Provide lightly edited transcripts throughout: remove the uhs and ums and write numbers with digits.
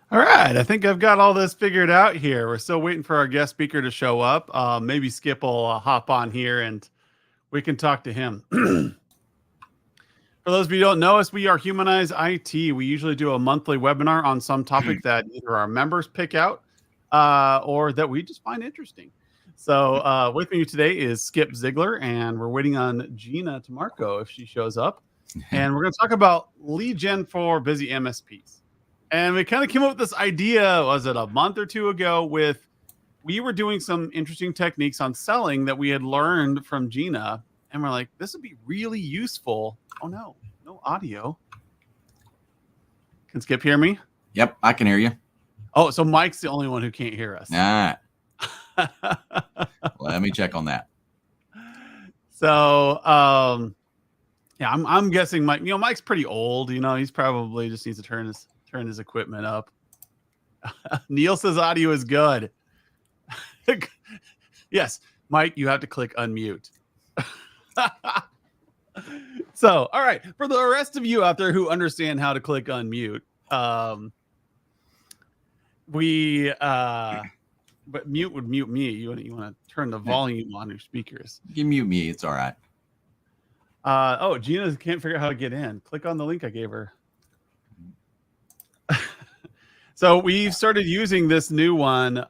All right, I think I've got all this figured out here. We're still waiting for our guest speaker to show up. Maybe Skip will hop on here and we can talk to him. For those of you who don't know us, we are Humanize IT. We usually do a monthly webinar on some topic that either our members pick out or that we just find interesting. So with me today is Skip Ziegler, and we're waiting on Gina Tamarco if she shows up. And we're going to talk about lead gen for busy MSPs. And we kind of came up with this idea, was it a month or two ago, we were doing some interesting techniques on selling that we had learned from Gina. And we're like, this would be really useful. Oh, no audio. Can Skip hear me? Yep, I can hear you. Oh, so Mike's the only one who can't hear us. All right. Let me check on that. So, yeah, I'm guessing Mike, Mike's pretty old, he's probably just needs to turn his equipment up. Neil says audio is good. Yes, Mike, you have to click unmute. So, all right, for the rest of you out there who understand how to click unmute, but mute would mute me. You want to turn the volume on your speakers. You mute me, it's all right. Oh, Gina can't figure out how to get in. Click on the link I gave her. So we've started using this new one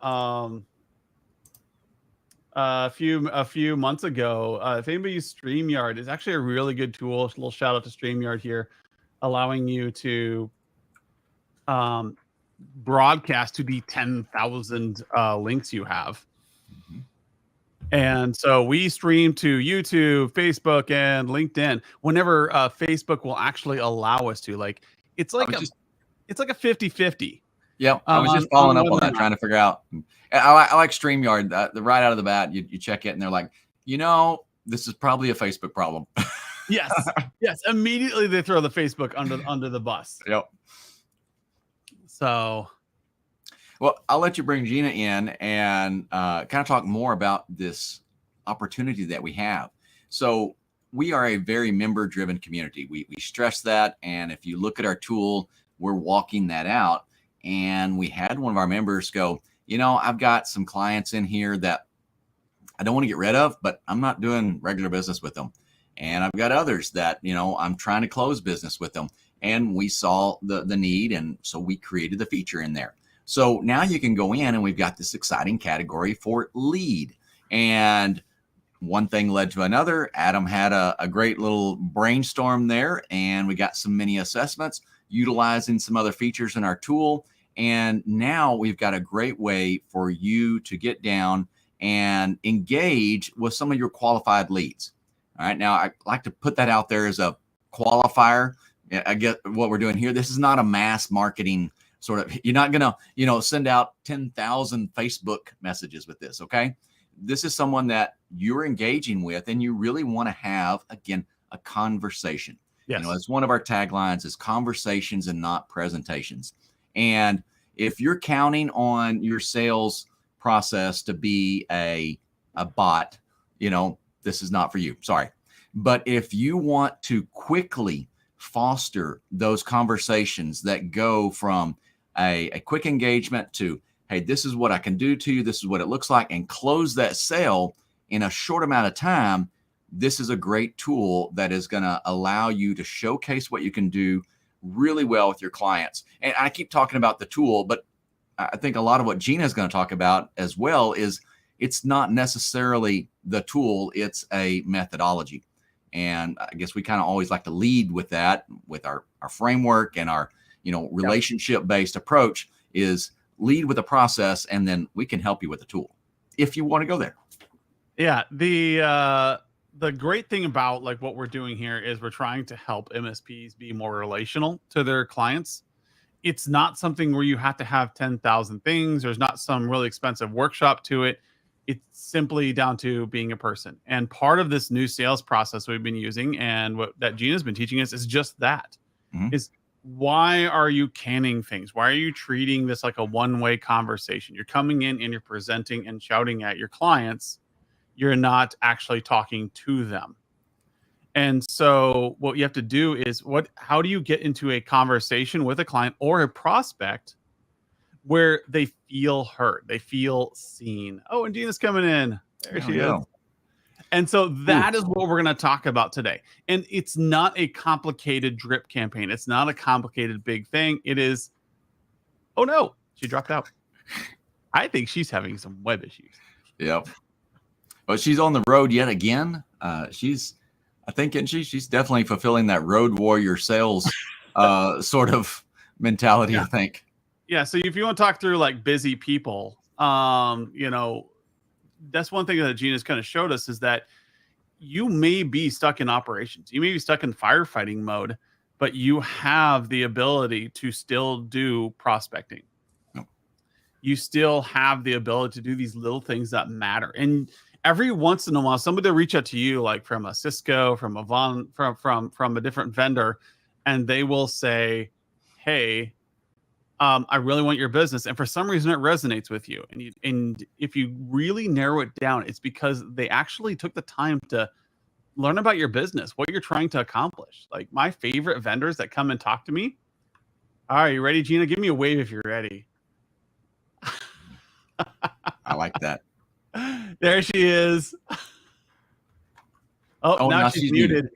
a few months ago. If anybody used StreamYard, it's actually a really good tool. A little shout out to StreamYard here, allowing you to broadcast to the 10,000 links you have. Mm-hmm. And so we stream to YouTube, Facebook, and LinkedIn whenever Facebook will actually allow us to. Like it's like a 50-50. Yeah, I was just following up on that, trying to figure out. I like StreamYard. Right out of the bat, you check it, and they're like, this is probably a Facebook problem. Yes. Immediately they throw the Facebook under the bus. Yep. So, well, I'll let you bring Gina in and kind of talk more about this opportunity that we have. So we are a very member-driven community. We stress that, and if you look at our tool, we're walking that out. And we had one of our members go, I've got some clients in here that I don't want to get rid of, but I'm not doing regular business with them. And I've got others that, I'm trying to close business with them. And we saw the need. And so we created the feature in there. So now you can go in and we've got this exciting category for lead. And one thing led to another. Adam had a great little brainstorm there, and we got some mini assessments utilizing some other features in our tool. And now we've got a great way for you to get down and engage with some of your qualified leads. All right. Now I like to put that out there as a qualifier. I get what we're doing here. This is not a mass marketing sort of, you're not going to, send out 10,000 Facebook messages with this. Okay. This is someone that you're engaging with and you really want to have, again, a conversation. Yes. It's one of our taglines is conversations and not presentations. And if you're counting on your sales process to be a bot, this is not for you. Sorry. But if you want to quickly foster those conversations that go from a quick engagement to, hey, this is what I can do to you, this is what it looks like, and close that sale in a short amount of time, this is a great tool that is going to allow you to showcase what you can do really well with your clients. And I keep talking about the tool, but I think a lot of what Gina is going to talk about as well is it's not necessarily the tool, it's a methodology. And I guess we kind of always like to lead with that, with our framework and our, relationship-based approach is lead with a process, and then we can help you with the tool if you want to go there. Yeah. The great thing about like what we're doing here is we're trying to help MSPs be more relational to their clients. It's not something where you have to have 10,000 things. There's not some really expensive workshop to it. It's simply down to being a person. And part of this new sales process we've been using and that Gina's been teaching us is just that. Mm-hmm. Is why are you canning things? Why are you treating this like a one-way conversation? You're coming in and you're presenting and shouting at your clients. You're not actually talking to them. And so what you have to do is how do you get into a conversation with a client or a prospect where they feel heard, they feel seen. Oh, and Gina's coming in. There she is. And so that is what we're going to talk about today. And it's not a complicated drip campaign. It's not a complicated big thing. It is, oh no, she dropped out. I think she's having some web issues. Yep. But she's on the road yet again. She's definitely fulfilling that road warrior sales sort of mentality, I think. Yeah. So if you want to talk through like busy people, that's one thing that Gina's kind of showed us is that you may be stuck in operations. You may be stuck in firefighting mode, but you have the ability to still do prospecting. You still have the ability to do these little things that matter. And every once in a while, somebody will reach out to you, like from a Cisco, from a from a different vendor, and they will say, "Hey, I really want your business," and for some reason it resonates with you. And if you really narrow it down, it's because they actually took the time to learn about your business, what you're trying to accomplish. Like my favorite vendors that come and talk to me. All right, you ready, Gina? Give me a wave if you're ready. I like that. There she is. Oh, now she's muted.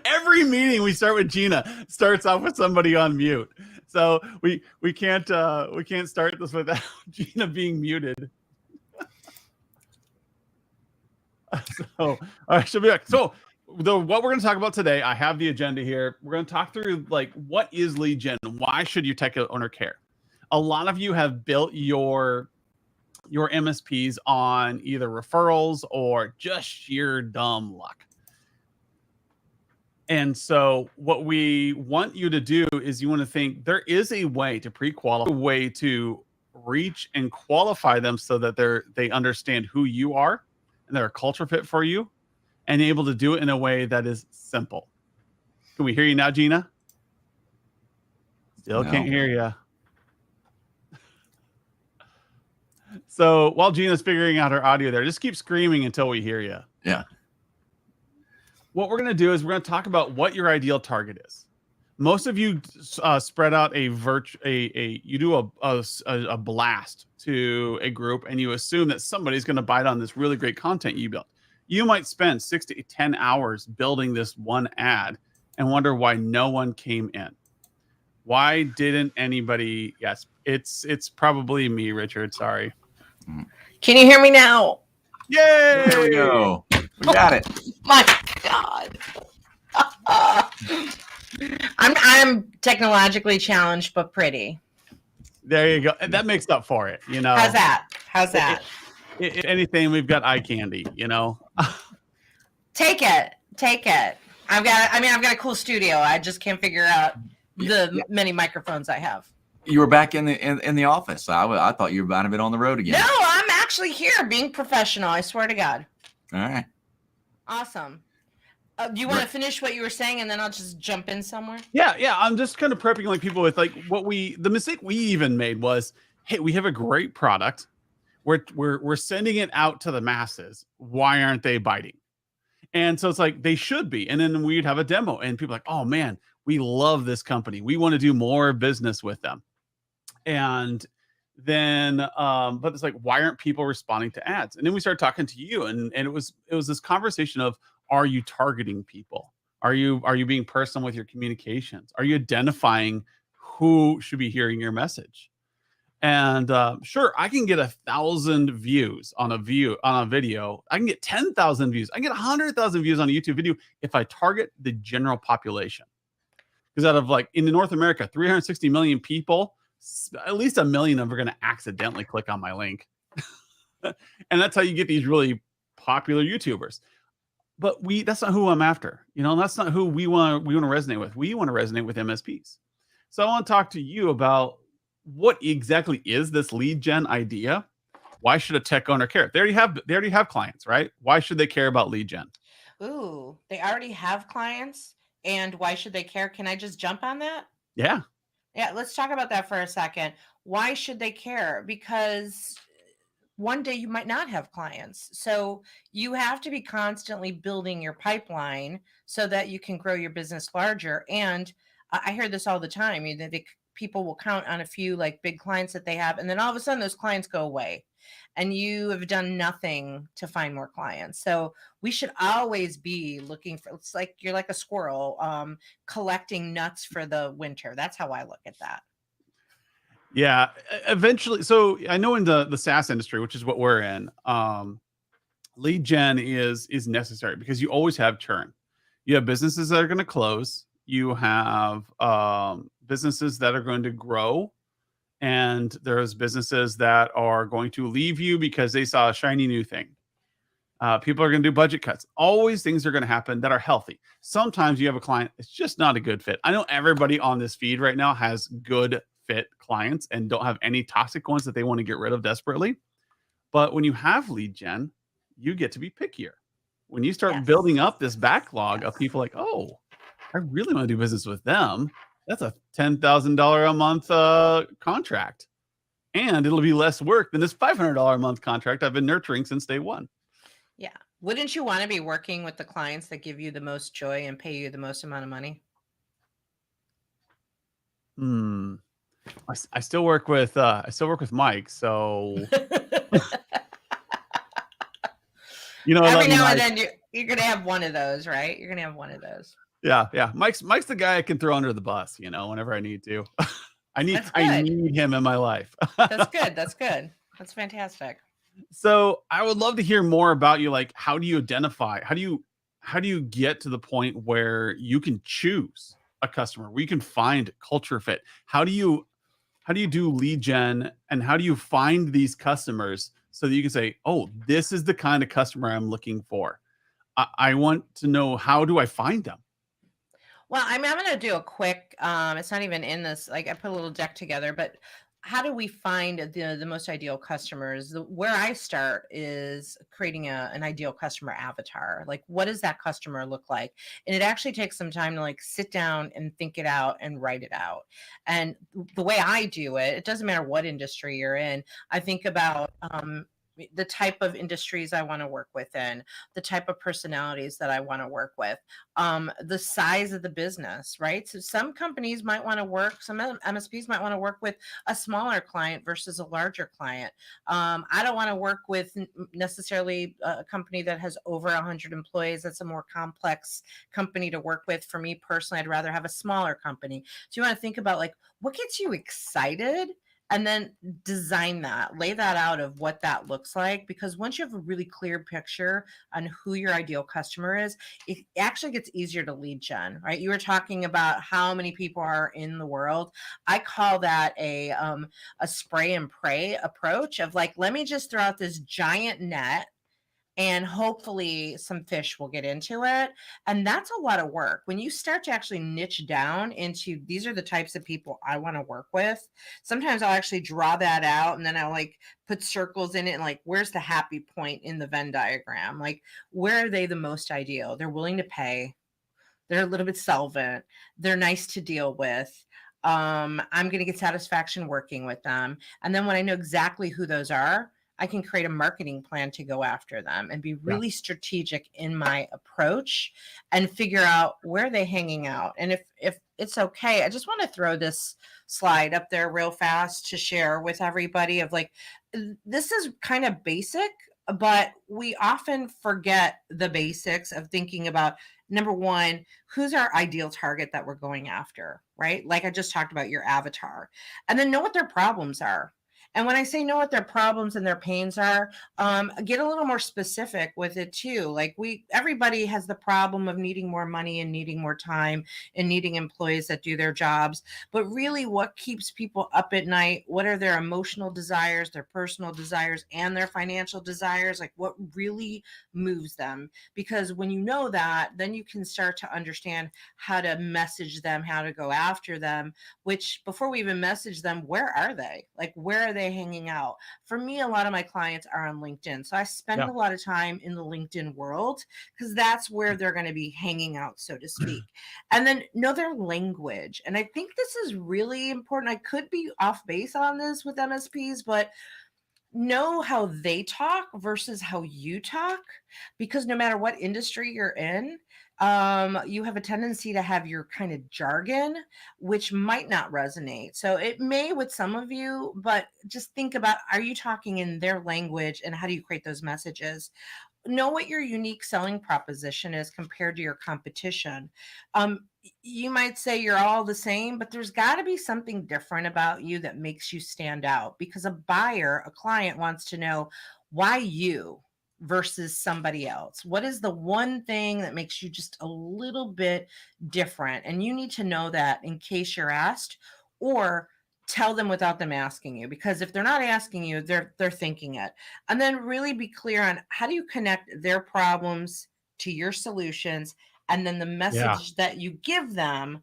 Every meeting we start with Gina starts off with somebody on mute. So we can't start this without Gina being muted. So she'll be back. So what we're going to talk about today, I have the agenda here. We're going to talk through like what is lead gen? Why should your tech owner care? A lot of you have built your MSPs on either referrals or just sheer dumb luck. And so what we want you to do is you want to think there is a way to pre-qualify, a way to reach and qualify them so that they understand who you are and they're a culture fit for you and able to do it in a way that is simple. Can we hear you now, Gina? Still can't hear you. So while Gina's figuring out her audio there, just keep screaming until we hear you. Yeah. What we're going to do is we're going to talk about what your ideal target is. Most of you spread out you do a blast to a group and you assume that somebody's going to bite on this really great content you built. You might spend 6 to 10 hours building this one ad and wonder why no one came in. Why didn't anybody? Yes, it's probably me, Richard. Sorry. Can you hear me now? Yay! There we go. We got it. My God. I'm technologically challenged, but pretty. There you go. That makes up for it, you know. How's that? Anything, we've got eye candy, you know. Take it. I've got a cool studio. I just can't figure out the many microphones I have. You were back in the office. I thought you might have been on the road again. No, I'm actually here being professional. I swear to God. All right. Awesome. Do you want to finish what you were saying and then I'll just jump in somewhere? Yeah. I'm just kind of prepping like people with like the mistake we even made was, hey, we have a great product. We're sending it out to the masses. Why aren't they biting? And so it's like they should be. And then we'd have a demo and people are like, oh man, we love this company. We want to do more business with them. And then but it's like, why aren't people responding to ads? And then we started talking to you and it was this conversation of, are you targeting people? Are you being personal with your communications? Are you identifying who should be hearing your message? And sure, I can get 1,000 views on a video. I can get 10,000 views. I can get 100,000 views on a YouTube video if I target the general population. Because out of like in North America, 360 million people, at least 1 million of them are going to accidentally click on my link. And that's how you get these really popular YouTubers. But that's not who I'm after. You know, that's not who we want to resonate with. We want to resonate with MSPs. So I want to talk to you about what exactly is this lead gen idea? Why should a tech owner care? They already have clients, right? Why should they care about lead gen? Ooh, they already have clients, and why should they care? Can I just jump on that? Yeah. Yeah, let's talk about that for a second. Why should they care? Because one day you might not have clients. So you have to be constantly building your pipeline so that you can grow your business larger. And I hear this all the time. people will count on a few like big clients that they have, and then all of a sudden those clients go away and you have done nothing to find more clients. So we should always be looking for, it's like you're like a squirrel collecting nuts for the winter. That's how I look at that. Yeah, eventually. So I know in the SaaS industry, which is what we're in, lead gen is necessary because you always have churn. You have businesses that are going to close. You have businesses that are going to grow, and there's businesses that are going to leave you because they saw a shiny new thing. People are going to do budget cuts. Always things are going to happen that are healthy. Sometimes you have a client, it's just not a good fit. I know everybody on this feed right now has good fit clients and don't have any toxic ones that they want to get rid of desperately. But when you have lead gen, you get to be pickier. When you start building up this backlog of people like, oh, I really want to do business with them. That's a $10,000 a month contract. And it'll be less work than this $500 a month contract I've been nurturing since day one. Yeah. Wouldn't you want to be working with the clients that give you the most joy and pay you the most amount of money? I still work with Mike, so every now and then you're gonna have one of those, right? You're gonna have one of those. Yeah. Mike's the guy I can throw under the bus, whenever I need to. I need him in my life. That's good. That's fantastic. So I would love to hear more about you. Like, how do you identify? How do you get to the point where you can choose a customer, where you can find culture fit? How do you do lead gen, and how do you find these customers so that you can say, oh, this is the kind of customer I'm looking for? I want to know, how do I find them? Well, I'm going to do a quick, it's not even in this, like I put a little deck together, but how do we find the most ideal customers? Where I start is creating an ideal customer avatar. Like, what does that customer look like? And it actually takes some time to like sit down and think it out and write it out. And the way I do it, it doesn't matter what industry you're in. I think about, the type of industries I want to work within, the type of personalities that I want to work with, the size of the business, right? So some companies might want to work, some MSPs might want to work with a smaller client versus a larger client. I don't want to work with necessarily a company that has over 100 employees. That's a more complex company to work with. For me personally, I'd rather have a smaller company. So you want to think about like, what gets you excited? And then design that, lay that out of what that looks like. Because once you have a really clear picture on who your ideal customer is, it actually gets easier to lead gen, right? You were talking about how many people are in the world. I call that a spray and pray approach of like, let me just throw out this giant net and hopefully some fish will get into it. And that's a lot of work. When you start to actually niche down into, these are the types of people I want to work with. Sometimes I'll actually draw that out and then I'll like put circles in it and like, where's the happy point in the Venn diagram? Like, where are they the most ideal? They're willing to pay. They're a little bit solvent. They're nice to deal with. I'm going to get satisfaction working with them. And then when I know exactly who those are, I can create a marketing plan to go after them and be really strategic in my approach and figure out where they're hanging out. And if it's okay, I just want to throw this slide up there real fast to share with everybody of like, this is kind of basic, but we often forget the basics of thinking about, number one, who's our ideal target that we're going after, right? Like I just talked about, your avatar, and then know what their problems are. And when I say know what their problems and their pains are, get a little more specific with it too. Like everybody has the problem of needing more money and needing more time and needing employees that do their jobs. But really what keeps people up at night? What are their emotional desires, their personal desires, and their financial desires? Like what really moves them? Because when you know that, then you can start to understand how to message them, how to go after them, which before we even message them, where are they? Like, where are they hanging out? For me, a lot of my clients are on LinkedIn. So I spend a lot of time in the LinkedIn world because that's where they're going to be hanging out, so to speak. And then know their language. And I think this is really important. I could be off base on this with MSPs, but know how they talk versus how you talk, because no matter what industry you're in, you have a tendency to have your kind of jargon, which might not resonate. So it may with some of you, but just think about, are you talking in their language and how do you create those messages? Know what your unique selling proposition is compared to your competition. You might say you're all the same, but there's got to be something different about you that makes you stand out, because a buyer, a client wants to know why you versus somebody else. What is the one thing that makes you just a little bit different? And you need to know that in case you're asked, or tell them without them asking you, because if they're not asking you, they're thinking it. And then really be clear on how do you connect their problems to your solutions, and then the Yeah. message that you give them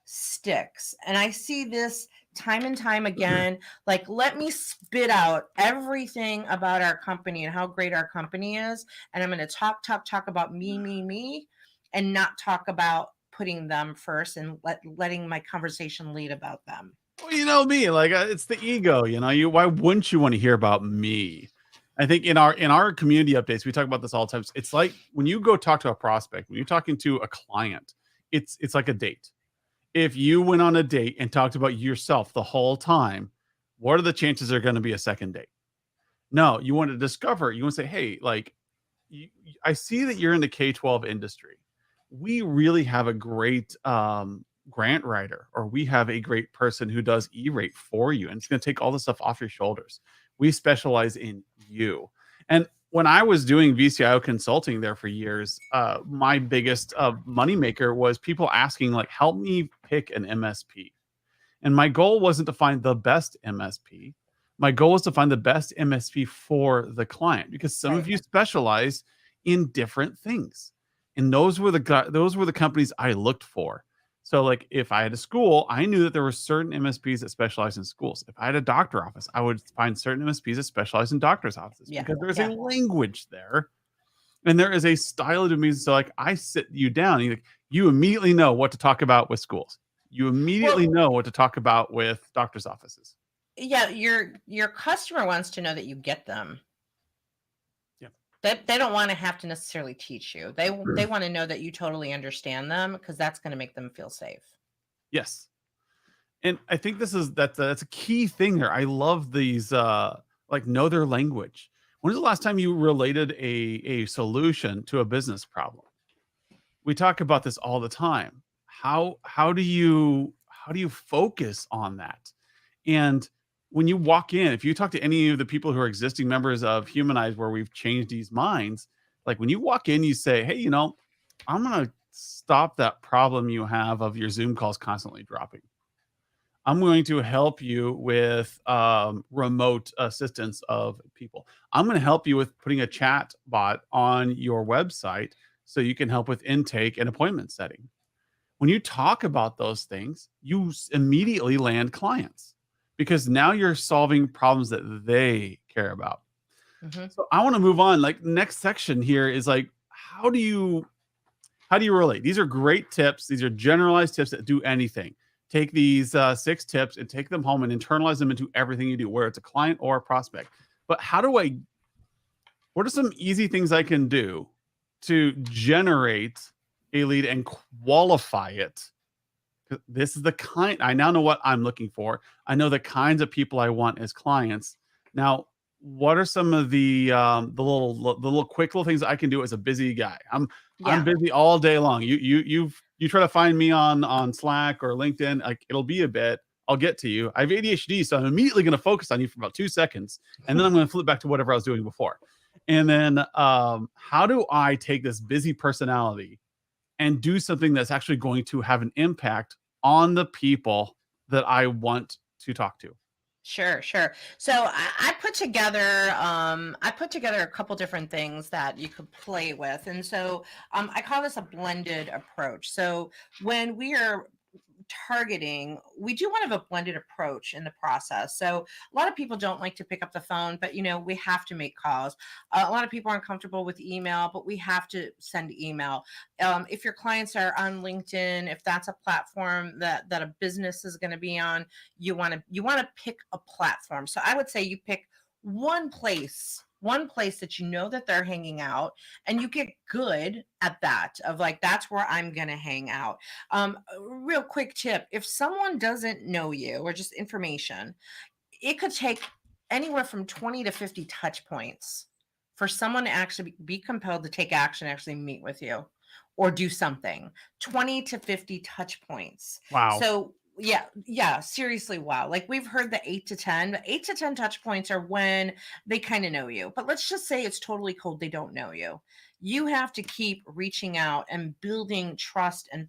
sticks. And I see this time and time again. Like, let me spit out everything about our company and how great our company is, and I'm going to talk about me, and not talk about putting them first and letting my conversation lead about them. Well, you know me, like it's the ego. You why wouldn't you want to hear about me? I think in our community updates, we talk about this all the time. It's like when you go talk to a prospect, when you're talking to a client, it's like a date. If you went on a date and talked about yourself the whole time, what are the chances there going to be a second date? No, you want to discover. You want to say, hey, like I see that you're in the K-12 industry. We really have a great grant writer, or we have a great person who does E-rate for you, and it's going to take all the stuff off your shoulders. We specialize in you. And when I was doing VCIO consulting there for years, my biggest moneymaker was people asking, like, help me pick an MSP. And my goal wasn't to find the best MSP. My goal was to find the best MSP for the client, because some of Right. you specialize in different things. And those were the companies I looked for. So like if I had a school, I knew that there were certain MSPs that specialize in schools. If I had a doctor office, I would find certain MSPs that specialize in doctor's offices, Yeah. because there's a Yeah. language there and there is a style of music. So like I sit you down and you immediately know what to talk about with schools. You immediately Well, know what to talk about with doctor's offices. yeah, your customer wants to know that you get them. Yeah. They don't want to have to necessarily teach you. They want to know that you totally understand them, because that's going to make them feel safe. Yes. And I think that's a key thing there. I love these like know their language. When was the last time you related a solution to a business problem? We talk about this all the time. How do you focus on that? And when you walk in, if you talk to any of the people who are existing members of Humanize, where we've changed these minds, like when you walk in, you say, hey, I'm gonna stop that problem you have of your Zoom calls constantly dropping. I'm going to help you with remote assistance of people. I'm going to help you with putting a chat bot on your website so you can help with intake and appointment setting. When you talk about those things, you immediately land clients, because now you're solving problems that they care about. Hmm. So I want to move on. Like next section here is like, how do you relate? These are great tips. These are generalized tips that do anything. Take these 6 tips and take them home and internalize them into everything you do, where it's a client or a prospect. But what are some easy things I can do to generate a lead and qualify it? 'Cause this is the kind, I now know what I'm looking for. I know the kinds of people I want as clients. Now, what are some of the little quick little things I can do as a busy guy? I'm Yeah. busy all day long. You try to find me on Slack or LinkedIn, like it'll be a bit. I'll get to you. I have ADHD, so I'm immediately going to focus on you for about 2 seconds, and then I'm going to flip back to whatever I was doing before. And then, how do I take this busy personality and do something that's actually going to have an impact on the people that I want to talk to? Sure, sure. So I put together a couple different things that you could play with. And so I call this a blended approach. So when we are targeting, we do want to have a blended approach in the process. So a lot of people don't like to pick up the phone, but we have to make calls. A lot of people aren't comfortable with email, but we have to send email. If your clients are on LinkedIn, if that's a platform that a business is going to be on, you want to pick a platform. So I would say you pick one place that you know that they're hanging out, and you get good at that of like, that's where I'm going to hang out. A real quick tip, if someone doesn't know you or just information, it could take anywhere from 20 to 50 touch points for someone to actually be compelled to take action, actually meet with you or do something. 20 to 50 touch points. Wow. So yeah, seriously, wow. Like we've heard the 8 to 10 touch points are when they kind of know you. But let's just say it's totally cold, they don't know you. You have to keep reaching out and building trust and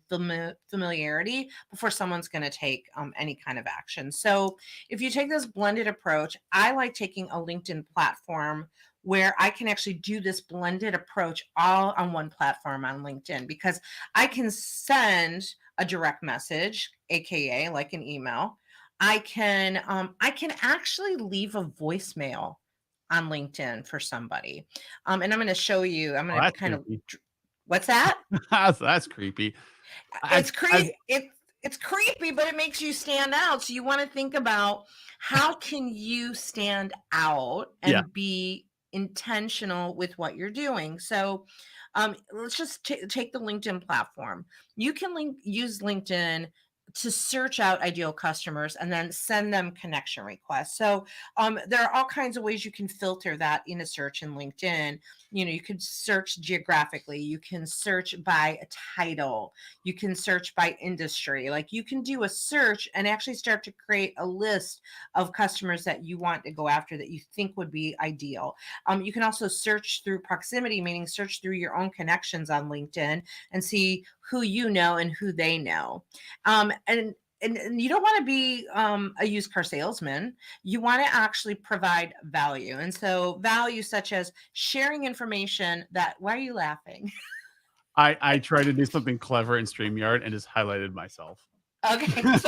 familiarity before someone's going to take any kind of action. So if you take this blended approach, I like taking a LinkedIn platform where I can actually do this blended approach all on one platform on LinkedIn, because I can send a direct message, aka like an email. I can actually leave a voicemail on LinkedIn for somebody. And I'm going to show you. I'm Oh, going to that's kind of creepy. what's that? That's creepy. It's I've it's creepy, but it makes you stand out. So you want to think about how can you stand out yeah. and be intentional with what you're doing. So let's just take the LinkedIn platform. You can use LinkedIn to search out ideal customers and then send them connection requests. So there are all kinds of ways you can filter that in a search in LinkedIn. You could search geographically, you can search by a title, you can search by industry. Like you can do a search and actually start to create a list of customers that you want to go after that you think would be ideal. You can also search through proximity, meaning search through your own connections on LinkedIn and see who you know and who they know. And you don't want to be a used car salesman. You want to actually provide value. And so value such as sharing information that, why are you laughing? I tried to do something clever in StreamYard and just highlighted myself. Okay. Okay.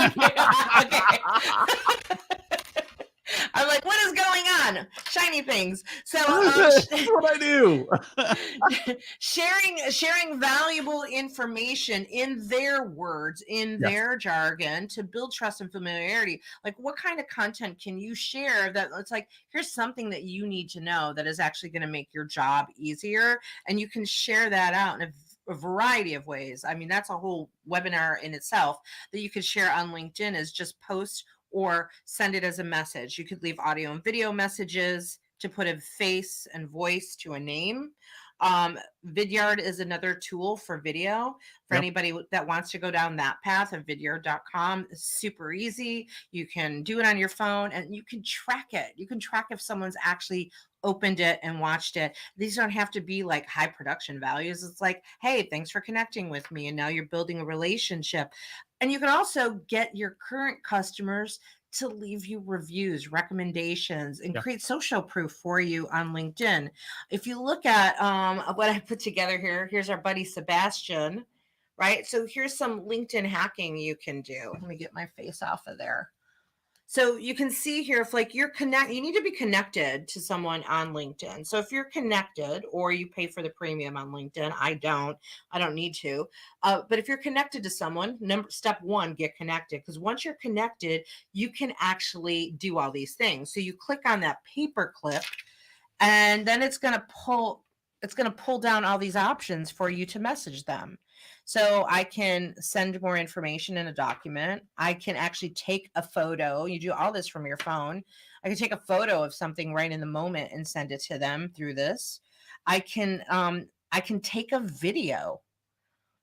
I'm like, what is going on? Shiny things. So That's what I do. sharing valuable information in their words, in Yes. their jargon, to build trust and familiarity. Like, what kind of content can you share that it's like, here's something that you need to know that is actually going to make your job easier, and you can share that out in a variety of ways. I mean, that's a whole webinar in itself that you could share on LinkedIn, is just post or send it as a message. You could leave audio and video messages to put a face and voice to a name. Vidyard is another tool for video for Yep. anybody that wants to go down that path of vidyard.com. It's super easy. You can do it on your phone and you can track it. You can track if someone's actually opened it and watched it. These don't have to be like high production values. It's like, hey, thanks for connecting with me. And now you're building a relationship. And you can also get your current customers to leave you reviews, recommendations, and Yeah. create social proof for you on LinkedIn. If you look at what I put together here, here's our buddy Sebastian, right? So here's some LinkedIn hacking you can do. Let me get my face off of there. So you can see here, if like you need to be connected to someone on LinkedIn. So if you're connected or you pay for the premium on LinkedIn, I don't need to. But if you're connected to someone, step one, get connected. Because once you're connected, you can actually do all these things. So you click on that paper clip, and then it's going to pull down all these options for you to message them. So I can send more information in a document. I can actually take a photo. You do all this from your phone. I can take a photo of something right in the moment and send it to them through this. I can take a video.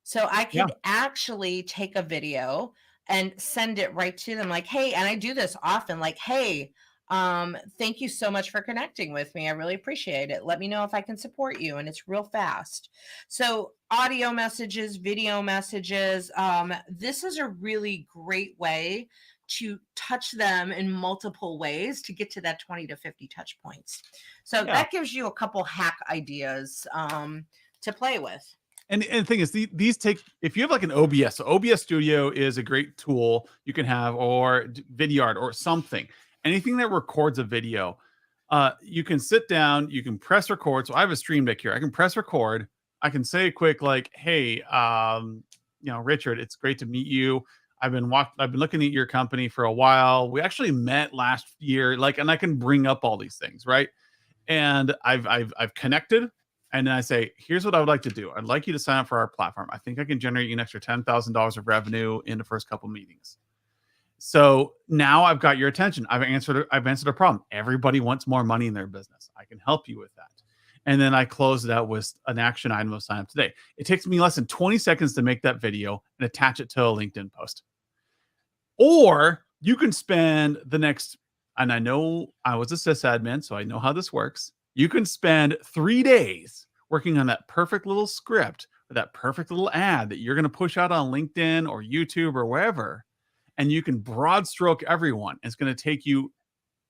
So I Yeah. could actually take a video and send it right to them, like, hey, and I do this often, like, hey, thank you so much for connecting with me. I really appreciate it. Let me know if I can support you. And it's real fast. So audio messages, video messages. This is a really great way to touch them in multiple ways to get to that 20 to 50 touch points. So that gives you a couple hack ideas to play with. And the thing is, these take, if you have like an OBS, so OBS Studio is a great tool you can have, or Vidyard or something, anything that records a video. You can sit down, you can press record. So I have a stream deck here. I can press record. I can say a quick like, hey, Richard, it's great to meet you. I've been looking at your company for a while. We actually met last year, like, and I can bring up all these things, right? And I've connected, and then I say, here's what I would like to do. I'd like you to sign up for our platform. I think I can generate you an extra $10,000 of revenue in the first couple meetings. So now I've got your attention. I've answered a problem. Everybody wants more money in their business. I can help you with that. And then I close it out with an action item of sign up today. It takes me less than 20 seconds to make that video and attach it to a LinkedIn post. Or you can spend the next, and I know I was a sysadmin, so I know how this works. You can spend 3 days working on that perfect little script or that perfect little ad that you're going to push out on LinkedIn or YouTube or wherever. And you can broad stroke everyone. It's going to take you,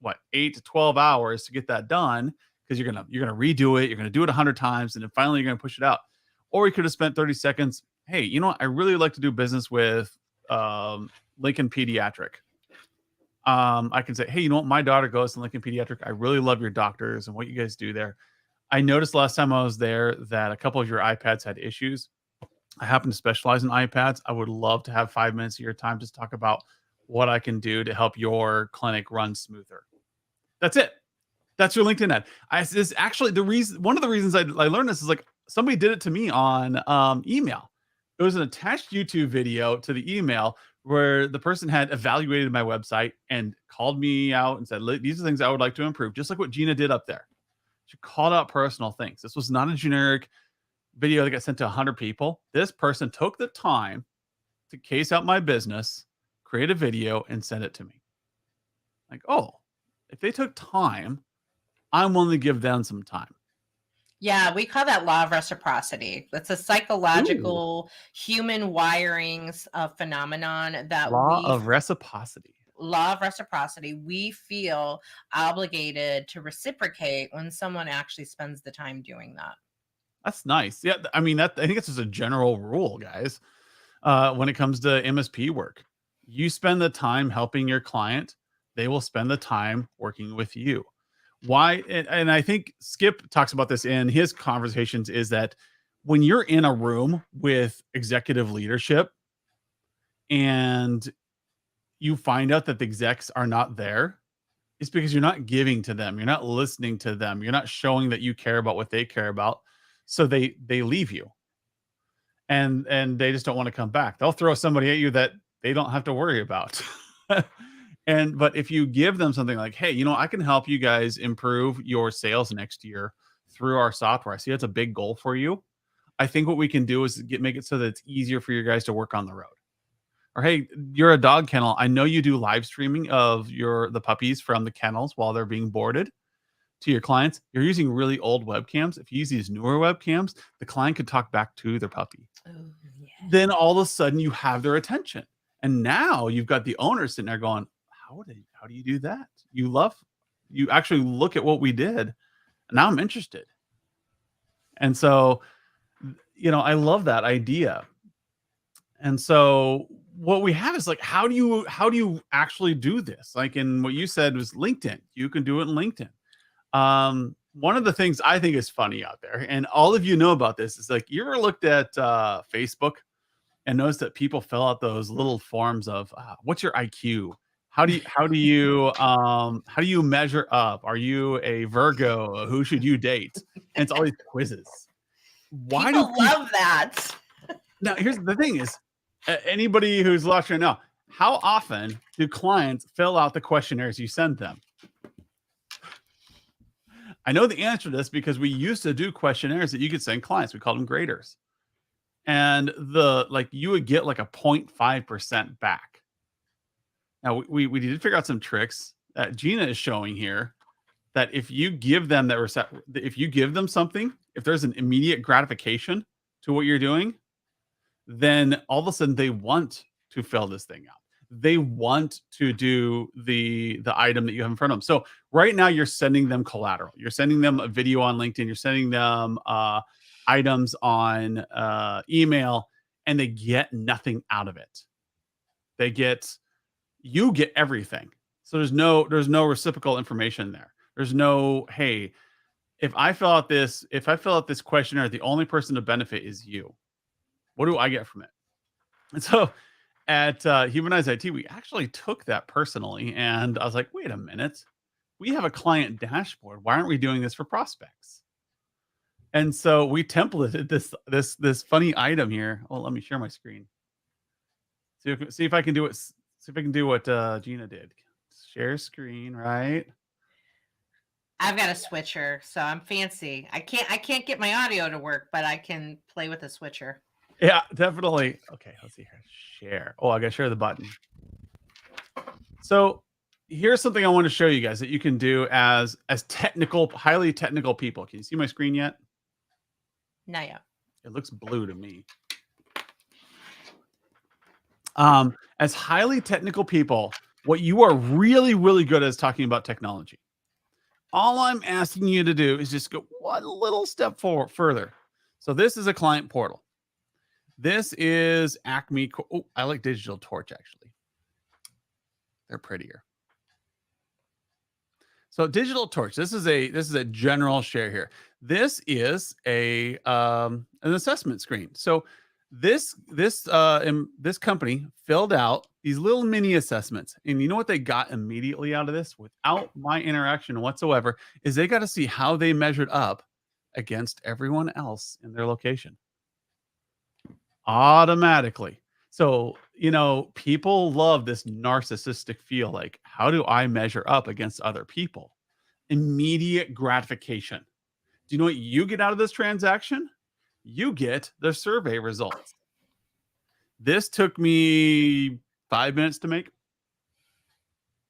what, 8 to 12 hours to get that done, because you're gonna redo it. You're gonna do it 100 times, and then finally you're gonna push it out. Or you could have spent 30 seconds. Hey, you know what? I really like to do business with Lincoln Pediatric. I can say, hey, you know what? My daughter goes to Lincoln Pediatric. I really love your doctors and what you guys do there. I noticed last time I was there that a couple of your iPads had issues. I happen to specialize in iPads. I would love to have 5 minutes of your time to talk about what I can do to help your clinic run smoother. That's it. That's your LinkedIn ad. This actually one of the reasons I learned this is, like, somebody did it to me on email. It was an attached YouTube video to the email where the person had evaluated my website and called me out and said, these are things I would like to improve, just like what Gina did up there. She called out personal things. This was not a generic video that got sent to 100 people. This person took the time to case out my business, create a video, and send it to me. Like, oh, if they took time, I'm willing to give them some time. Yeah, we call that law of reciprocity. That's a psychological human wirings phenomenon that law of reciprocity. Law of reciprocity. We feel obligated to reciprocate when someone actually spends the time doing that. That's nice. Yeah, I mean, I think it's just a general rule, guys. When it comes to MSP work, you spend the time helping your client, they will spend the time working with you. Why? And I think Skip talks about this in his conversations, is that when you're in a room with executive leadership and you find out that the execs are not there, it's because you're not giving to them. You're not listening to them. You're not showing that you care about what they care about. So they leave you, and they just don't want to come back. They'll throw somebody at you that they don't have to worry about. But if you give them something like, hey, you know, I can help you guys improve your sales next year through our software. I see that's a big goal for you. I think what we can do is make it so that it's easier for you guys to work on the road. Or, hey, you're a dog kennel. I know you do live streaming of the puppies from the kennels while they're being boarded to your clients. You're using really old webcams. If you use these newer webcams, the client could talk back to their puppy. Oh, yeah. Then all of a sudden you have their attention. And now you've got the owner sitting there going, how do you do that? You actually look at what we did. And now I'm interested. And so, you know, I love that idea. And so what we have is, like, how do you actually do this? Like, in what you said was LinkedIn. You can do it in LinkedIn. One of the things I think is funny out there, and all of you know about this, is, like, you ever looked at Facebook and noticed that people fill out those little forms of what's your IQ? How do you measure up? Are you a Virgo? Who should you date? And it's all these quizzes. Why people love that? Now, here's the thing: is anybody who's watching now, how often do clients fill out the questionnaires you send them? I know the answer to this because we used to do questionnaires that you could send clients. We called them graders, and you would get like a 0.5% back. Now, we did figure out some tricks that Gina is showing here, that if you give them if you give them something, if there's an immediate gratification to what you're doing, then all of a sudden they want to fill this thing out. They want to do the item that you have in front of them. So right now you're sending them collateral. You're sending them a video on LinkedIn. You're sending them items on email, and they get nothing out of it. You get everything. So there's no reciprocal information there. There's no, hey, if I fill out this questionnaire, the only person to benefit is you. What do I get from it? And so at Humanize IT, we actually took that personally, and I was like, wait a minute, we have a client dashboard. Why aren't we doing this for prospects? And so we templated this funny item here. Oh, let me share my screen. See if I can do it. See if I can do what Gina did. Share screen, right? I've got a switcher, so I'm fancy. I can't get my audio to work, but I can play with a switcher. Yeah, definitely. Okay, let's see here. Share. Oh, I gotta share the button. So here's something I want to show you guys that you can do as technical, highly technical people. Can you see my screen yet? Not yet. It looks blue to me. As highly technical people, what you are really, really good at is talking about technology. All I'm asking you to do is just go one little step further. So this is a client portal. This is Acme. Oh, I like Digital Torch, actually. They're prettier. So Digital Torch, this is a general share here. This is an assessment screen. So this company filled out these little mini assessments, and you know what they got immediately out of this, without my interaction whatsoever, is they got to see how they measured up against everyone else in their location automatically. So, people love this narcissistic feel, like, how do I measure up against other people? Immediate gratification. Do you know what you get out of this transaction? You get the survey results. This took me 5 minutes to make,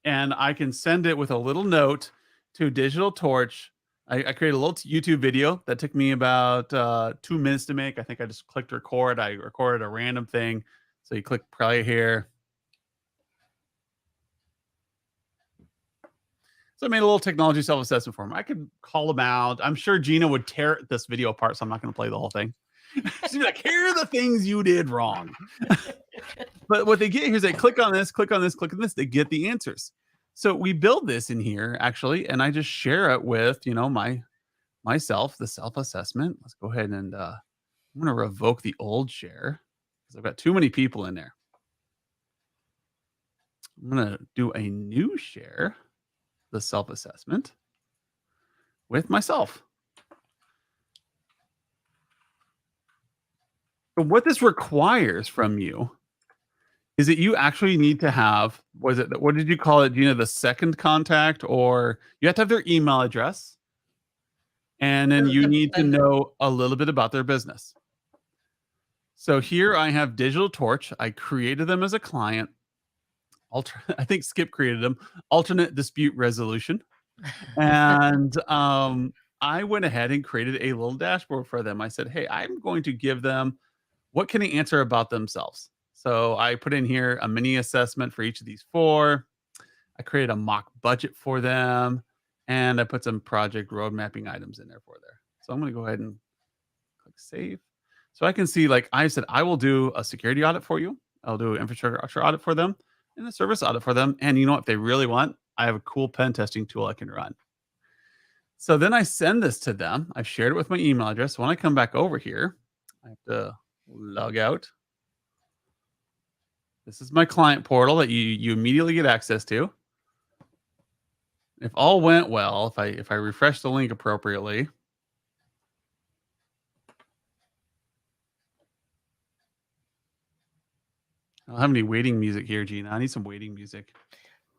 and I can send it with a little note to Digital Torch. I created a little YouTube video that took me about 2 minutes to make. I think I just clicked record. I recorded a random thing. So you click play here. So I made a little technology self-assessment for him. I could call him out. I'm sure Gina would tear this video apart, so I'm not going to play the whole thing. She'd be like, here are the things you did wrong. But what they get here is they click on this, click on this, click on this. They get the answers. So we build this in here, actually, and I just share it with, myself, the self-assessment. Let's go ahead and I'm going to revoke the old share because I've got too many people in there. I'm going to do a new share, the self-assessment, with myself. So what this requires from you is that you actually need to have, what did you call it, Gina, the second contact, or you have to have their email address, and then you need to know a little bit about their business. So here I have Digital Torch. I created them as a client. I think Skip created them, alternate dispute resolution. And I went ahead and created a little dashboard for them. I said, hey, I'm going to give them, what can they answer about themselves? So I put in here a mini assessment for each of these 4. I created a mock budget for them, and I put some project road mapping items in there for there. So I'm going to go ahead and click save. So I can see, like I said, I will do a security audit for you. I'll do an infrastructure audit for them and a service audit for them. And you know what, if they really want, I have a cool pen testing tool I can run. So then I send this to them. I've shared it with my email address. When I come back over here, I have to log out. This is my client portal that you immediately get access to. If all went well, if I refresh the link appropriately, I don't have any waiting music here, Gina. I need some waiting music.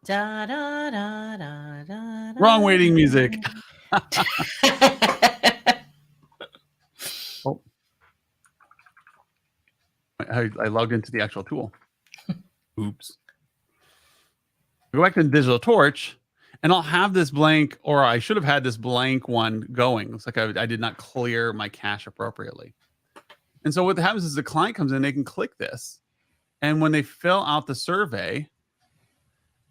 Da, da, da, da, da, Wrong waiting music. Oh. I logged into the actual tool. Oops. Go back to Digital Torch, and I'll have this blank, or I should have had this blank one going. Looks like I did not clear my cache appropriately. And so what happens is the client comes in, they can click this, and when they fill out the survey,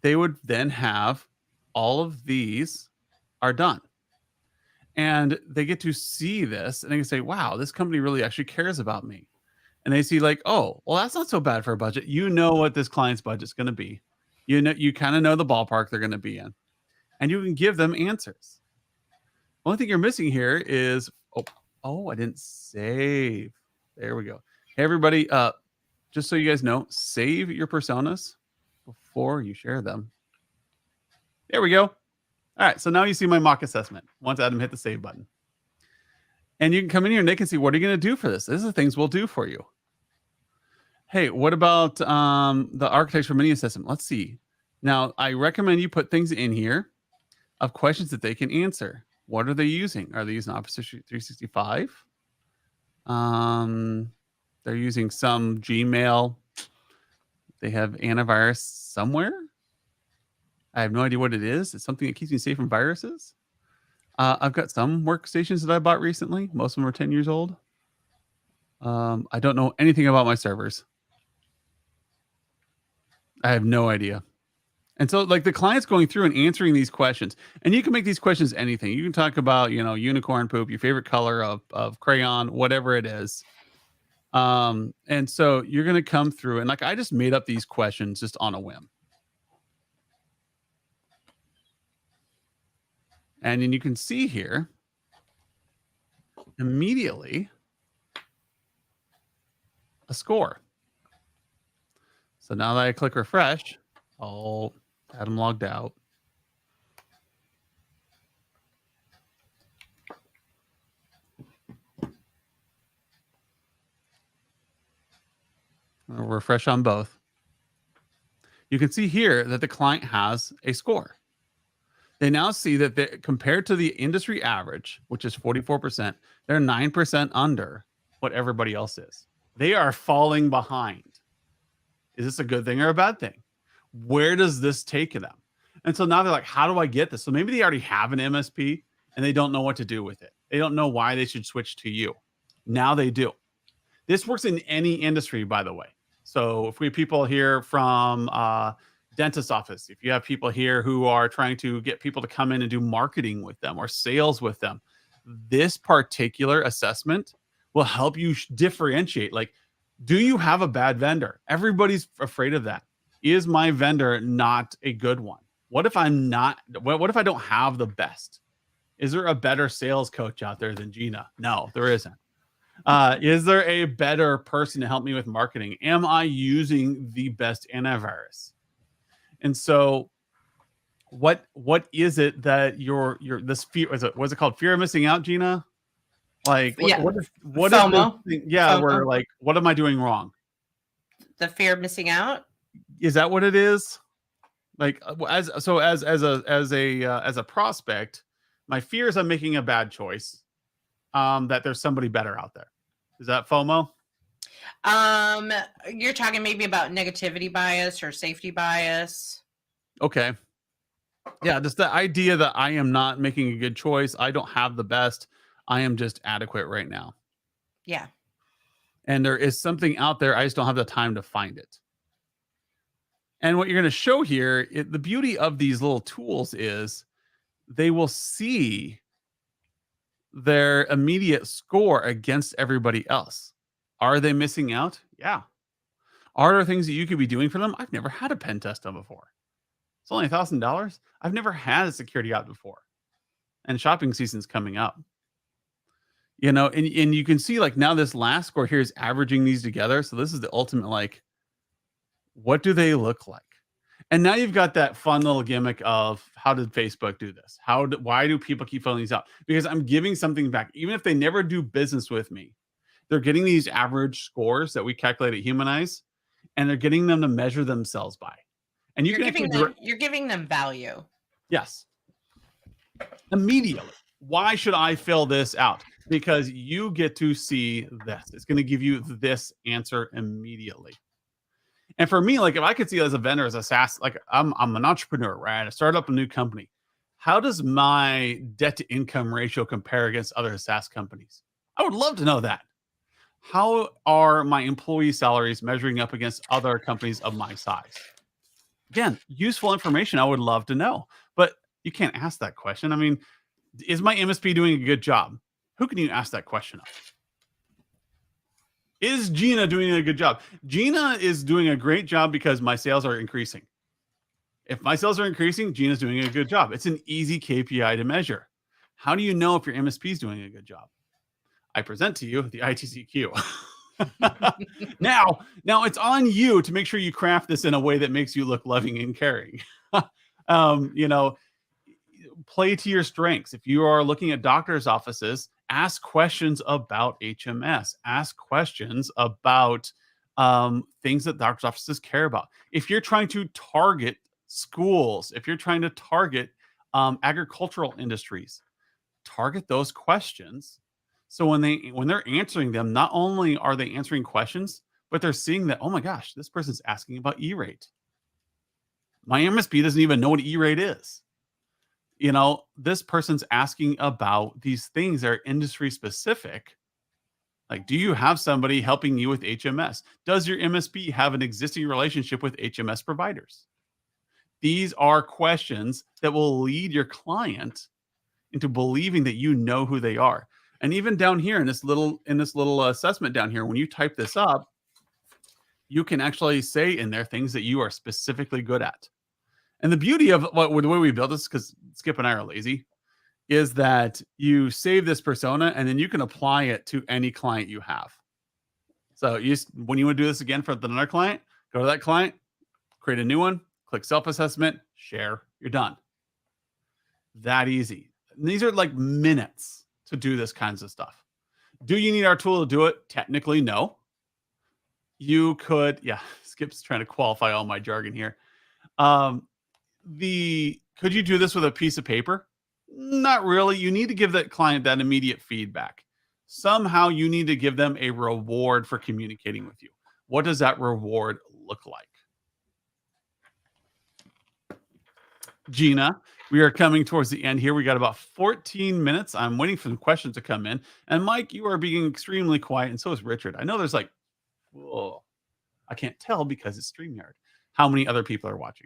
they would then have all of these are done. And they get to see this, and they can say, wow, this company really actually cares about me. And they see, like, oh, well, that's not so bad for a budget. You know what this client's budget's going to be. You kind of know the ballpark they're going to be in. And you can give them answers. Only thing you're missing here is, I didn't save. There we go. Hey, everybody, just so you guys know, save your personas before you share them. There we go. All right, so now you see my mock assessment once Adam hit the save button. And you can come in here and they can see, what are you going to do for this? These are the things we'll do for you. Hey, what about the architecture mini assessment? Let's see. Now, I recommend you put things in here of questions that they can answer. What are they using? Are they using Office 365? They're using some Gmail. They have antivirus somewhere. I have no idea what it is. It's something that keeps me safe from viruses. I've got some workstations that I bought recently. Most of them are 10 years old. I don't know anything about my servers. I have no idea. And so like the client's going through and answering these questions, and you can make these questions anything. You can talk about, unicorn poop, your favorite color of crayon, whatever it is. And so you're going to come through and like, I just made up these questions just on a whim. And then you can see here immediately a score. So now that I click refresh, I'll add them logged out. I'll refresh on both. You can see here that the client has a score. They now see that compared to the industry average, which is 44%, they're 9% under what everybody else is. They are falling behind. Is this a good thing or a bad thing? Where does this take them? And so now they're like, how do I get this? So maybe they already have an MSP and they don't know what to do with it. They don't know why they should switch to you. Now they do. This works in any industry, by the way. So if we have people here from dentist office, if you have people here who are trying to get people to come in and do marketing with them or sales with them, this particular assessment will help you differentiate. Like, do you have a bad vendor? Everybody's afraid of that. Is my vendor not a good one? What if I'm not? What if I don't have the best? Is there a better sales coach out there than Gina? No, there isn't. Is there a better person to help me with marketing? Am I using the best antivirus? And so what is it that this fear, was it called fear of missing out, Gina? Like what is FOMO. FOMO. Where like, what am I doing wrong? The fear of missing out. Is that what it is? Like as a prospect, my fear is I'm making a bad choice. That there's somebody better out there. Is that FOMO? You're talking maybe about negativity bias or safety bias. Okay. Yeah, just the idea that I am not making a good choice. I don't have the best. I am just adequate right now. Yeah. And there is something out there. I just don't have the time to find it. And what you're going to show here, the beauty of these little tools is they will see their immediate score against everybody else. Are they missing out? Yeah. Are there things that you could be doing for them? I've never had a pen test done before. It's only $1,000. I've never had a security audit before. And shopping season's coming up. And you can see like now this last score here is averaging these together. So this is the ultimate, like, what do they look like? And now you've got that fun little gimmick of how did Facebook do this? Why do people keep filling these out? Because I'm giving something back. Even if they never do business with me, they're getting these average scores that we calculate at Humanize, and they're getting them to measure themselves by. And you're giving them value. Yes. Immediately. Why should I fill this out? Because you get to see this. It's going to give you this answer immediately. And for me, like if I could see as a vendor, as a SaaS, like I'm an entrepreneur, right? I started up a new company. How does my debt to income ratio compare against other SaaS companies? I would love to know that. How are my employee salaries measuring up against other companies of my size? Again, useful information I would love to know, but you can't ask that question. I mean, is my MSP doing a good job? Who can you ask that question of? Is Gina doing a good job? Gina is doing a great job because my sales are increasing. If my sales are increasing, Gina's doing a good job. It's an easy KPI to measure. How do you know if your MSP is doing a good job? I present to you the ITCQ. Now it's on you to make sure you craft this in a way that makes you look loving and caring. You know, play to your strengths. If you are looking at doctors' offices, ask questions about HMS. Ask questions about things that doctors' offices care about. If you're trying to target schools, if you're trying to target agricultural industries, target those questions. So when they're answering them, not only are they answering questions, but they're seeing that, oh my gosh, this person's asking about E-rate. My MSP doesn't even know what E-rate is. You know, this person's asking about these things that are industry specific. Like, do you have somebody helping you with HMS? Does your MSP have an existing relationship with HMS providers? These are questions that will lead your client into believing that you know who they are. And even down here in this little assessment down here, when you type this up, you can actually say in there things that you are specifically good at. And the beauty of the way we build this, because Skip and I are lazy, is that you save this persona and then you can apply it to any client you have. So when you want to do this again for another client, go to that client, create a new one, click self-assessment, share, you're done. That easy. And these are like minutes to do this kinds of stuff. Do you need our tool to do it? Technically, no. You could, yeah, Skip's trying to qualify all my jargon here. Could you do this with a piece of paper? Not really. You need to give that client that immediate feedback. Somehow you need to give them a reward for communicating with you. What does that reward look like? Gina, we are coming towards the end here. We got about 14 minutes. I'm waiting for some questions to come in. And Mike, you are being extremely quiet, and so is Richard. I know there's like, whoa, I can't tell because it's StreamYard. How many other people are watching?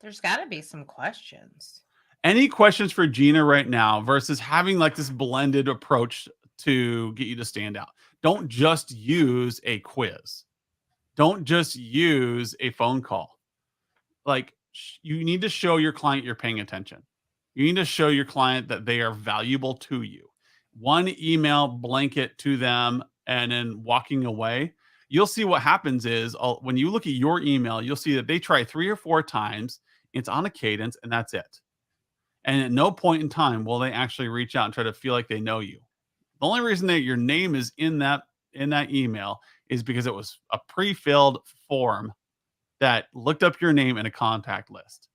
There's got to be some questions. Any questions for Gina right now versus having like this blended approach to get you to stand out? Don't just use a quiz. Don't just use a phone call. Like, you need to show your client you're paying attention. You need to show your client that they are valuable to you. One email blanket to them and then walking away, you'll see what happens is when you look at your email, you'll see that they try 3 or 4 times. It's on a cadence and that's it. And at no point in time will they actually reach out and try to feel like they know you. The only reason that your name is in that email is because it was a pre-filled form that looked up your name in a contact list.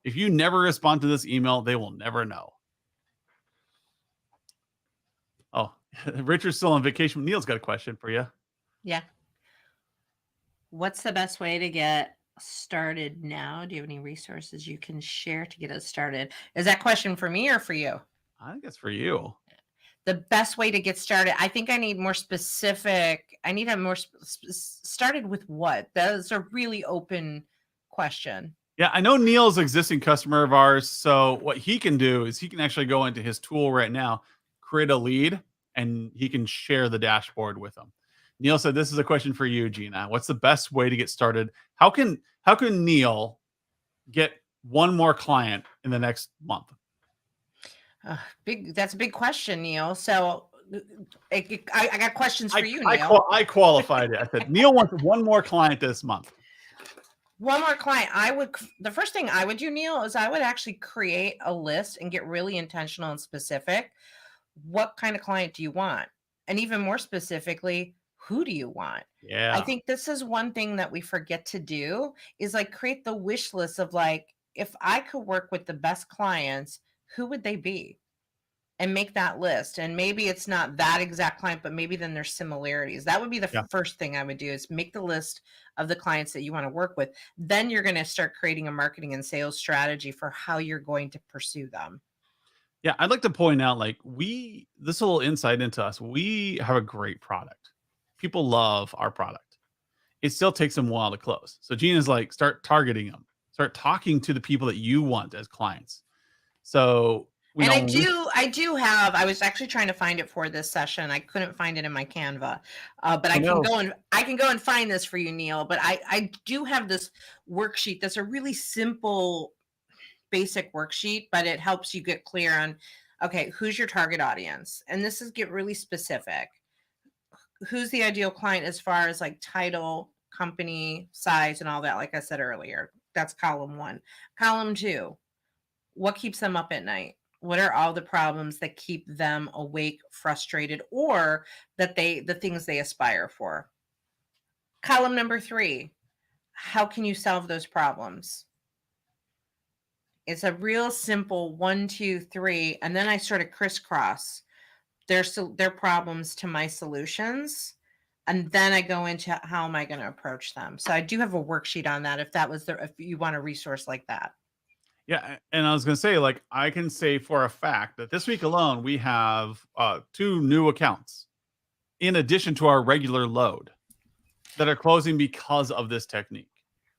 If you never respond to this email, they will never know. Oh, Richard's still on vacation. Neil's got a question for you. Yeah. What's the best way to get started now? Do you have any resources you can share to get us started? Is that question for me or for you? I think it's for you. The best way to get started. I think I need more specific. I need a more started with what? That's a really open question. Yeah, I know Neil's an existing customer of ours. So what he can do is he can actually go into his tool right now, create a lead, and he can share the dashboard with them. Neil said, "This is a question for you, Gina. What's the best way to get started? How can Neil get one more client in the next month?" That's a big question, Neil. So I got questions for you, Neil. I qualified it. I said, Neil wants one more client this month. One more client. The first thing I would do, Neil, is I would actually create a list and get really intentional and specific. What kind of client do you want? And even more specifically, who do you want? Yeah. I think this is one thing that we forget to do is like create the wish list of like, if I could work with the best clients, who would they be? And make that list. And maybe it's not that exact client, but maybe then there's similarities. That would be the first thing I would do is make the list of the clients that you want to work with. Then you're going to start creating a marketing and sales strategy for how you're going to pursue them. Yeah, I'd like to point out, like, this little insight into us, we have a great product. People love our product. It still takes them a while to close. So Gina's like, start targeting them. Start talking to the people that you want as clients. So I was actually trying to find it for this session. I couldn't find it in my Canva, but I can go and find this for you, Neil. But I do have this worksheet that's a really simple, basic worksheet, but it helps you get clear on, okay, who's your target audience? And this is get really specific. who's the ideal client as far as like title, company, size, and all that. Like I said earlier, that's column 1. Column 2, what keeps them up at night? What are all the problems that keep them awake, frustrated, or that the things they aspire for? Column number 3, how can you solve those problems? It's a real simple 1, 2, 3, and then I sort of crisscross their problems to my solutions, and then I go into how am I going to approach them. So I do have a worksheet on that if you want a resource like that. Yeah, and I was gonna say, like, I can say for a fact that this week alone we have 2 new accounts in addition to our regular load that are closing because of this technique.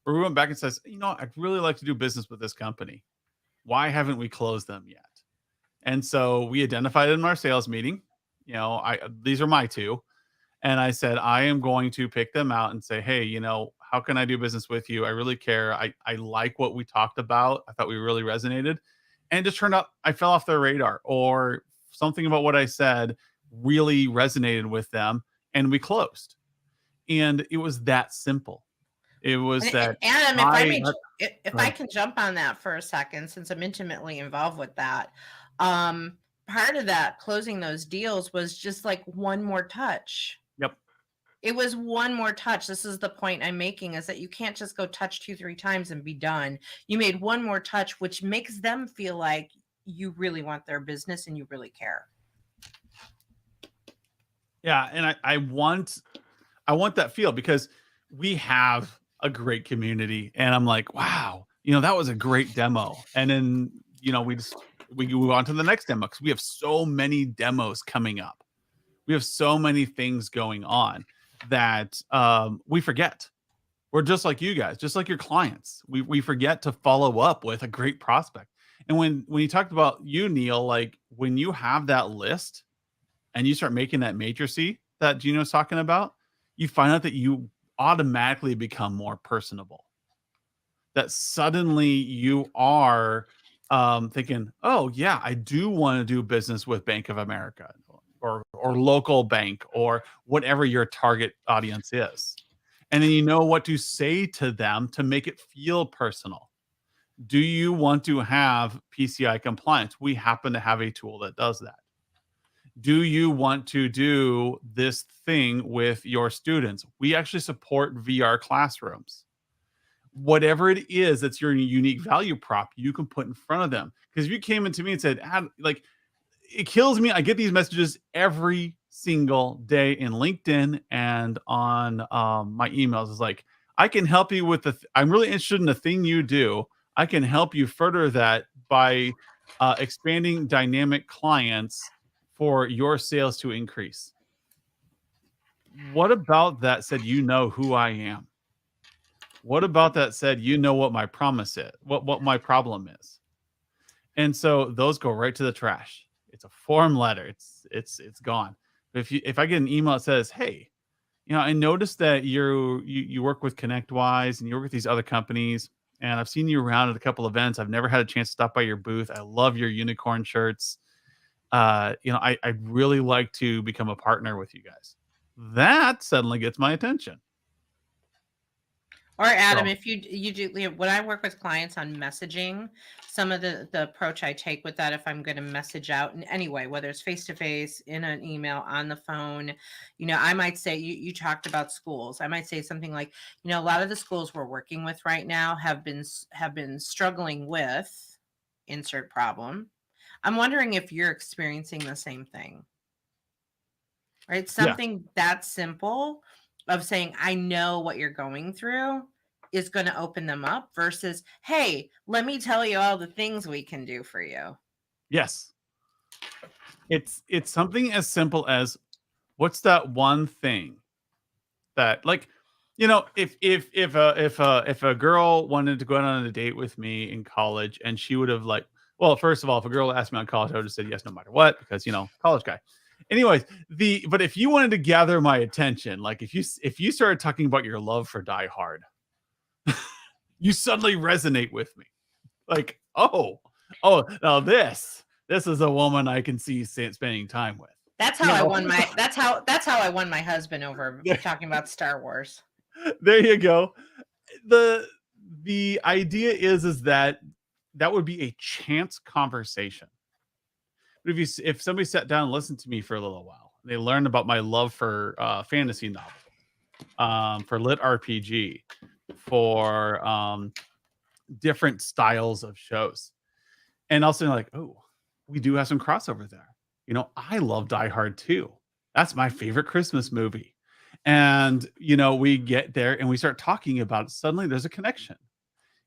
Where we went back and says, I'd really like to do business with this company. Why haven't we closed them yet? And so we identified it in our sales meeting. These are my 2. And I said, I am going to pick them out and say, hey, how can I do business with you? I really care. I like what we talked about. I thought we really resonated. And it just turned out I fell off their radar, or something about what I said really resonated with them, and we closed. And it was that simple. It was that Adam, if I right. can jump on that for a second, since I'm intimately involved with that, part of that closing those deals was just like one more touch. Yep. It was one more touch. This is the point I'm making, is that you can't just go touch 2, 3 times and be done. You made one more touch, which makes them feel like you really want their business and you really care. Yeah, and I want that feel, because we have a great community, and I'm like, wow, that was a great demo. And then, we move on to the next demo because we have so many demos coming up. We have so many things going on that we forget. We're just like you guys, just like your clients. We forget to follow up with a great prospect. And when you talked about you, Neil, like when you have that list and you start making that matrice that Gino's talking about, you find out that you automatically become more personable. That suddenly you are thinking, oh yeah, I do want to do business with Bank of America or local bank or whatever your target audience is. And then you know what to say to them to make it feel personal. Do you want to have PCI compliance? We happen to have a tool that does that. Do you want to do this thing with your students? We actually support VR classrooms. Whatever it is that's your unique value prop, you can put in front of them. Because if you came into me and said, like, it kills me. I get these messages every single day in LinkedIn and on my emails. It's like, I can help you with I'm really interested in the thing you do. I can help you further that by expanding dynamic clients for your sales to increase. What about that said, who I am? What about that said, what my promise is, what my problem is? And so those go right to the trash. It's a form letter. It's gone. But if I get an email that says, hey, I noticed that you work with ConnectWise and you work with these other companies, and I've seen you around at a couple events. I've never had a chance to stop by your booth. I love your unicorn shirts. I'd really like to become a partner with you guys. That suddenly gets my attention. Or Adam, if you do, when I work with clients on messaging, some of the approach I take with that, if I'm going to message out in any way, whether it's face-to-face, in an email, on the phone, I might say, you talked about schools. I might say something like, a lot of the schools we're working with right now have been struggling with insert problem. I'm wondering if you're experiencing the same thing, right? Something that simple of saying, I know what you're going through, is going to open them up versus, hey, let me tell you all the things we can do for you. Yes. It's something as simple as, what's that one thing that, like, if a girl wanted to go out on a date with me in college, and she would have, like, well, first of all, if a girl asked me on college, I would have said yes no matter what, because college guy. Anyways, but if you wanted to gather my attention, like if you started talking about your love for Die Hard, you suddenly resonate with me. Like, now this is a woman I can see spending time with. That's how I won my. That's how I won my husband over talking about Star Wars. There you go. The idea is that would be a chance conversation. But if somebody sat down and listened to me for a little while, they learned about my love for fantasy novel, for lit RPG, for different styles of shows, and also like, oh, we do have some crossover there. You know, I love Die Hard too. That's my favorite Christmas movie. And, you know, we get there and we start talking about it. Suddenly there's a connection.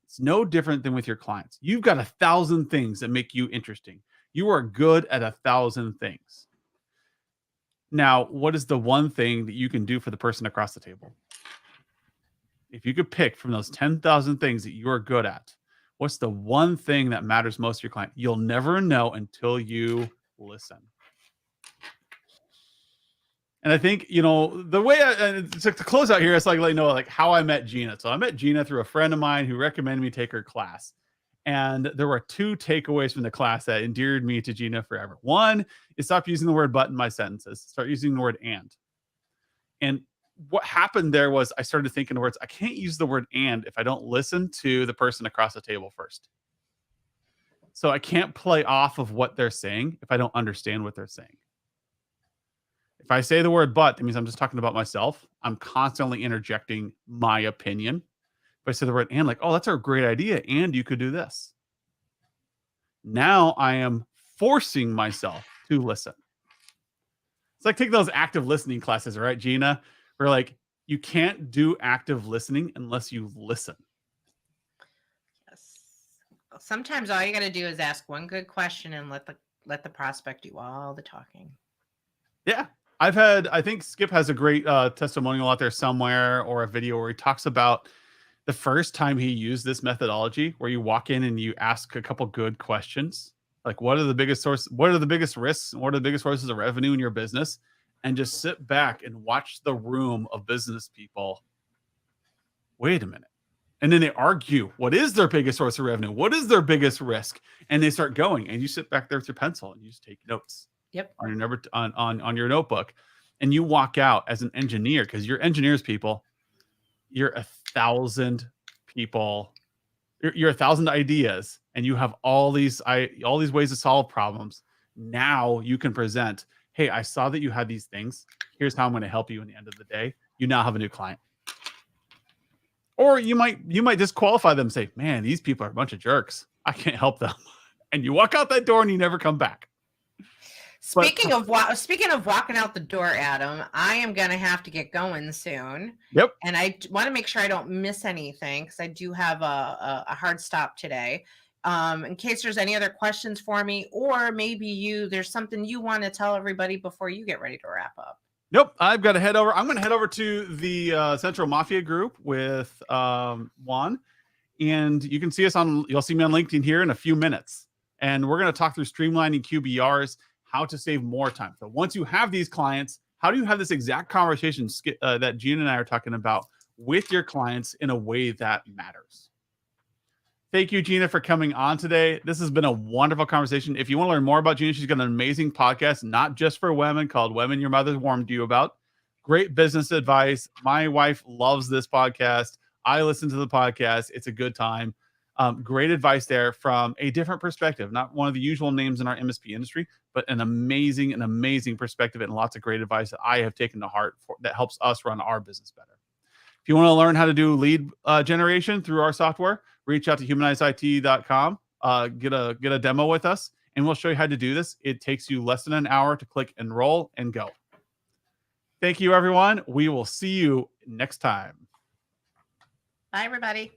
It's no different than with your clients. You've got 1,000 things that make you interesting. You are good at 1,000 things. Now, what is the one thing that you can do for the person across the table? If you could pick from those 10,000 things that you are good at, what's the one thing that matters most to your client? You'll never know until you listen. And I think, you know, the way to close out here, it's like how I met Gina. So I met Gina through a friend of mine who recommended me take her class. And there were 2 takeaways from the class that endeared me to Gina forever. One is stop using the word but in my sentences. Start using the word and. And what happened there was I started thinking words. I can't use the word and if I don't listen to the person across the table first. So I can't play off of what they're saying if I don't understand what they're saying. If I say the word but, that means I'm just talking about myself. I'm constantly interjecting my opinion. If I say the word and, like, oh, that's a great idea, and you could do this. Now I am forcing myself to listen. It's like taking those active listening classes, right, Gina? Where like you can't do active listening unless you listen. Yes. Sometimes all you got to do is ask one good question and let the prospect do all the talking. Yeah. I think Skip has a great testimonial out there somewhere, or a video where he talks about the first time he used this methodology, where you walk in and you ask a couple good questions. Like, what are the biggest risks, and what are the biggest sources of revenue in your business? And just sit back and watch the room of business people. Wait a minute. And then they argue, what is their biggest source of revenue? What is their biggest risk? And they start going, and you sit back there with your pencil and you just take notes. Yep. On your on your notebook, and you walk out as an engineer, because you're engineers, people. You're 1,000 people. You're 1,000 ideas, and you have all these ways to solve problems. Now you can present, hey, I saw that you had these things. Here's how I'm going to help you. In the end of the day, you now have a new client. Or you might disqualify them and say, man, these people are a bunch of jerks. I can't help them. And you walk out that door and you never come back. Speaking of walking out the door, Adam, I am going to have to get going soon. Yep. And I want to make sure I don't miss anything, because I do have a hard stop today. In case there's any other questions for me, or maybe there's something you want to tell everybody before you get ready to wrap up. Nope. I've got to head over. I'm going to head over to the Central Mafia group with Juan. And you'll see me on LinkedIn here in a few minutes. And we're going to talk through streamlining QBRs, how to save more time. So once you have these clients, how do you have this exact conversation that Gina and I are talking about with your clients in a way that matters? Thank you, Gina, for coming on today. This has been a wonderful conversation. If you want to learn more about Gina, she's got an amazing podcast, not just for women, called Women Your Mother Warned You About. Great business advice. My wife loves this podcast. I listen to the podcast. It's a good time. Great advice there from a different perspective, not one of the usual names in our MSP industry, but an amazing perspective, and lots of great advice that I have taken to heart that helps us run our business better. If you want to learn how to do lead generation through our software, reach out to humanizeit.com, get a demo with us, and we'll show you how to do this. It takes you less than an hour to click enroll and go. Thank you, everyone. We will see you next time. Bye, everybody.